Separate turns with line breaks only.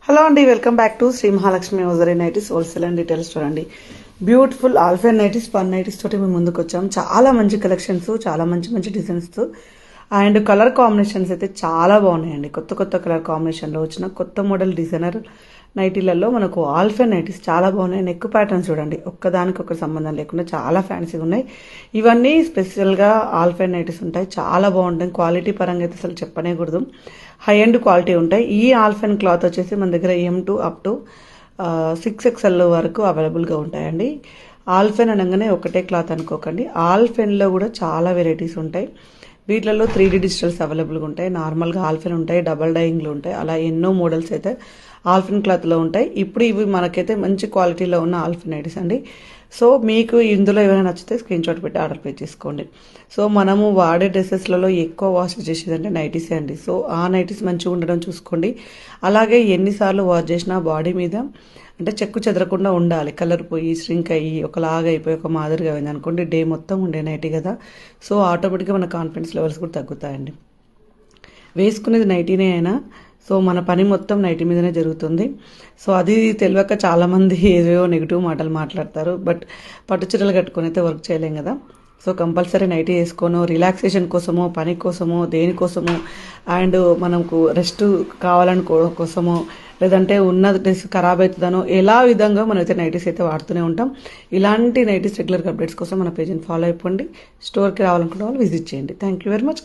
Hello అండి, welcome back to Shri Mahalakshmi hosiery nighties wholesale and retail store అండి. Beautiful ఆల్ఫైన్ nighties, పన్ నైటీస్ తోటి మేము ముందుకు వచ్చాం. చాలా మంచి కలెక్షన్స్, చాలా మంచి మంచి డిజైన్స్తో అండ్ కలర్ కాంబినేషన్స్ అయితే చాలా బాగున్నాయండి. కొత్త కొత్త కలర్ కాంబినేషన్లో వచ్చిన కొత్త మోడల్ డిజైనర్ నైటీలలో మనకు ఆల్ఫైన్ నైటీస్ చాలా బాగున్నాయి. నెక్ ప్యాటర్న్స్ చూడండి, ఒక్కదానికి సంబంధం లేకుండా చాలా ఫ్యాన్సీగా ఉన్నాయి. ఇవన్నీ స్పెషల్గా ఆల్ఫైన్ నైటీస్ ఉంటాయి, చాలా బాగుంటాయి. క్వాలిటీ పరంగా అయితే అసలు చెప్పనే కూడదు, హై అండ్ క్వాలిటీ ఉంటాయి. ఈ ఆల్ఫైన్ క్లాత్ వచ్చేసి మన దగ్గర M2 అప్ టు 6XL వరకు అవైలబుల్గా ఉంటాయండి. ఆల్ఫైన్ అనగానే ఒకటే క్లాత్ అనుకోకండి, ఆల్ఫైన్లో కూడా చాలా వెరైటీస్ ఉంటాయి. వీటిలలో 3D డిజిటల్స్ అవైలబుల్గా ఉంటాయి, నార్మల్గా ఆల్ఫైన్ ఉంటాయి, డబల్ డైయింగ్లు ఉంటాయి, అలా ఎన్నో మోడల్స్ అయితే ఆల్ఫైన్ క్లాత్లో ఉంటాయి. ఇప్పుడు ఇవి మనకైతే మంచి క్వాలిటీలో ఉన్న ఆల్ఫైన్ నైటీస్ అండి. సో మీకు ఇందులో ఏమైనా నచ్చితే స్క్రీన్ షాట్ పెట్టి ఆర్డర్ పే చేసుకోండి. సో మనము వాడే డ్రెస్సెస్లలో ఎక్కువ వాష్ చేసేదంటే నైటీసే అండి. సో ఆ నైటీస్ మంచిగా ఉండడం చూసుకోండి. అలాగే ఎన్నిసార్లు వాష్ చేసినా బాడీ మీద అంటే చెక్కు చెదరకుండా ఉండాలి. కలర్ పోయి ష్రింక్ అయ్యి ఒకలాగా అయిపోయి ఒక మాదిరిగా అయింది అనుకోండి, డే మొత్తం ఉండే నైటీ కదా, సో ఆటోమేటిక్గా మన కాన్ఫిడెన్స్ లెవెల్స్ కూడా తగ్గుతాయండి. వేసుకునేది నైటీనే అయినా సో మన పని మొత్తం నైటీ మీదనే జరుగుతుంది. సో అది తెలియక చాలామంది ఏదో నెగిటివ్ మాటలు మాట్లాడతారు. బట్ పట్టు చీరలు కట్టుకొని అయితే వర్క్ చేయలేం కదా. సో కంపల్సరీ నైటీ వేసుకోను, రిలాక్సేషన్ కోసమో, పని కోసమో, దేనికోసమో, అండ్ మనకు రెస్ట్ కావాలని కోసమో, లేదంటే ఉన్న డ్రెస్ ఖరాబ్ అవుతుందనో ఎలా విధంగా మనమైతే నైటీస్ అయితే వాడుతూనే ఉంటాం. ఇలాంటి నైటీస్ రెగ్యులర్ అప్డేట్స్ కోసం మన పేజ్ని ఫాలో అయిపోండి. స్టోర్కి రావాలనుకున్న వాళ్ళు విజిట్ చేయండి. Thank you very much.